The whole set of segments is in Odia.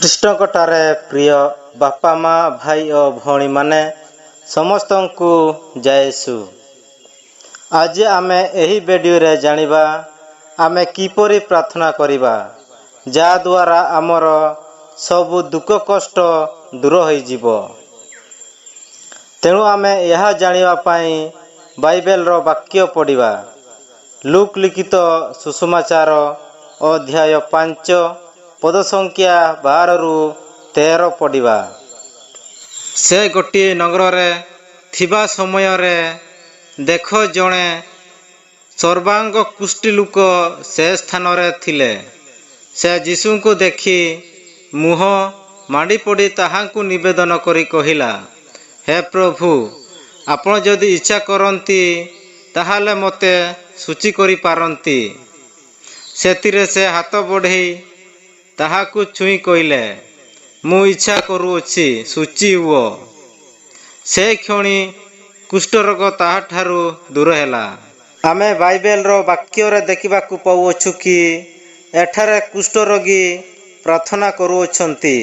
ଖ୍ରୀଷ୍ଟଙ୍କଠାରେ ପ୍ରିୟ ବାପା ମା ଭାଇ ଓ ଭଉଣୀମାନେ ସମସ୍ତଙ୍କୁ ଜୟ ଯୀଶୁ। ଆଜି ଆମେ ଏହି ଭିଡ଼ିଓରେ ଜାଣିବା ଆମେ କିପରି ପ୍ରାର୍ଥନା କରିବା ଯାହାଦ୍ୱାରା ଆମର ସବୁ ଦୁଃଖ କଷ୍ଟ ଦୂର ହୋଇଯିବ। ତେଣୁ ଆମେ ଏହା ଜାଣିବା ପାଇଁ ବାଇବେଲର ବାକ୍ୟ ପଢ଼ିବା। ଲୁକ୍ ଲିଖିତ ସୁସମାଚାର ଅଧ୍ୟାୟ 5 ପଦ ସଂଖ୍ୟା 12-13 ପଢ଼ିବା। ସେ ଗୋଟିଏ ନଗରରେ ଥିବା ସମୟରେ ଦେଖ ଜଣେ ସର୍ବାଙ୍ଗ କୁଷ୍ଠି ଲୋକ ସେ ସ୍ଥାନରେ ଥିଲେ। ସେ ଯୀଶୁଙ୍କୁ ଦେଖି ମୁହଁ ମାଡ଼ିପଡ଼ି ତାହାଙ୍କୁ ନିବେଦନ କରି କହିଲା, ହେ ପ୍ରଭୁ, ଆପଣ ଯଦି ଇଚ୍ଛା କରନ୍ତି ତାହେଲେ ମୋତେ ଶୁଚି କରିପାରନ୍ତି। ସେଥିରେ ସେ ହାତ ବଢ଼େଇ ତାହାକୁ ଛୁଇଁ କହିଲେ, ମୁଁ ଇଚ୍ଛା କରୁଅଛି, ଶୁଚି ହୁଅ। ସେ କ୍ଷଣି କୁଷ୍ଠରୋଗ ତାହାଠାରୁ ଦୂର ହେଲା। ଆମେ ବାଇବେଲର ବାକ୍ୟରେ ଦେଖିବାକୁ ପାଉଅଛୁ କି ଏଠାରେ କୁଷ୍ଠରୋଗୀ ପ୍ରାର୍ଥନା କରୁଅଛନ୍ତି।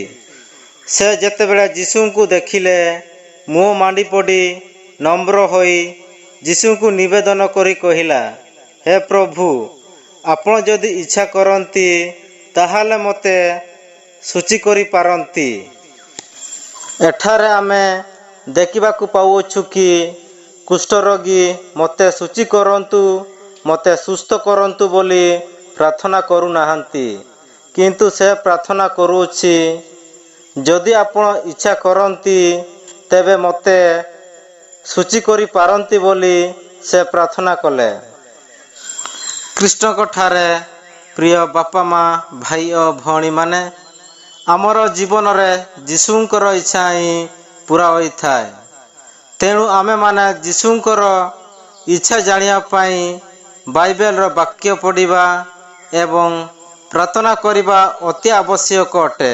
ସେ ଯେତେବେଳେ ଯୀଶୁଙ୍କୁ ଦେଖିଲେ ମୁହଁ ମାଡ଼ିପଡ଼ି ନମ୍ର ହୋଇ ଯୀଶୁଙ୍କୁ ନିବେଦନ କରି କହିଲା, ହେ ପ୍ରଭୁ, ଆପଣ ଯଦି ଇଚ୍ଛା କରନ୍ତି ତାହେଲେ ମୋତେ ଶୁଚି କରିପାରନ୍ତି। ଏଠାରେ ଆମେ ଦେଖିବାକୁ ପାଉଅଛୁ କି କୁଷ୍ଠରୋଗୀ ମୋତେ ଶୁଚି କରନ୍ତୁ, ମୋତେ ସୁସ୍ଥ କରନ୍ତୁ ବୋଲି ପ୍ରାର୍ଥନା କରୁନାହାନ୍ତି, କିନ୍ତୁ ସେ ପ୍ରାର୍ଥନା କରୁଅଛି, ଯଦି ଆପଣ ଇଚ୍ଛା କରନ୍ତି ତେବେ ମୋତେ ଶୁଚି କରିପାରନ୍ତି ବୋଲି ସେ ପ୍ରାର୍ଥନା କଲେ। ଖ୍ରୀଷ୍ଟଙ୍କଠାରେ ପ୍ରିୟ ବାପା ମା ଭାଇ ଓ ଭଉଣୀମାନେ, ଆମର ଜୀବନରେ ଯୀଶୁଙ୍କର ଇଚ୍ଛା ହିଁ ପୂରା ହୋଇଥାଏ। ତେଣୁ ଆମେମାନେ ଯୀଶୁଙ୍କର ଇଚ୍ଛା ଜାଣିବା ପାଇଁ ବାଇବେଲର ବାକ୍ୟ ପଢ଼ିବା ଏବଂ ପ୍ରାର୍ଥନା କରିବା ଅତି ଆବଶ୍ୟକ ଅଟେ।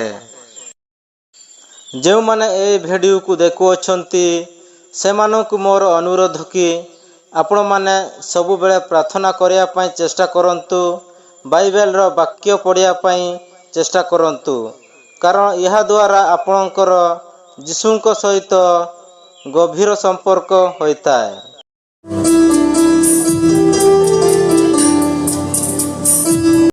ଯେଉଁମାନେ ଏହି ଭିଡ଼ିଓକୁ ଦେଖୁଅଛନ୍ତି ସେମାନଙ୍କୁ ମୋର ଅନୁରୋଧ କି ଆପଣମାନେ ସବୁବେଳେ ପ୍ରାର୍ଥନା କରିବା ପାଇଁ ଚେଷ୍ଟା କରନ୍ତୁ, ବାଇବେଲର ବାକ୍ୟ ପଢ଼ିବା ପାଇଁ ଚେଷ୍ଟା କରନ୍ତୁ, କାରଣ ଏହାଦ୍ୱାରା ଆପଣଙ୍କର ଯୀଶୁଙ୍କ ସହିତ ଗଭୀର ସମ୍ପର୍କ ହୋଇଥାଏ।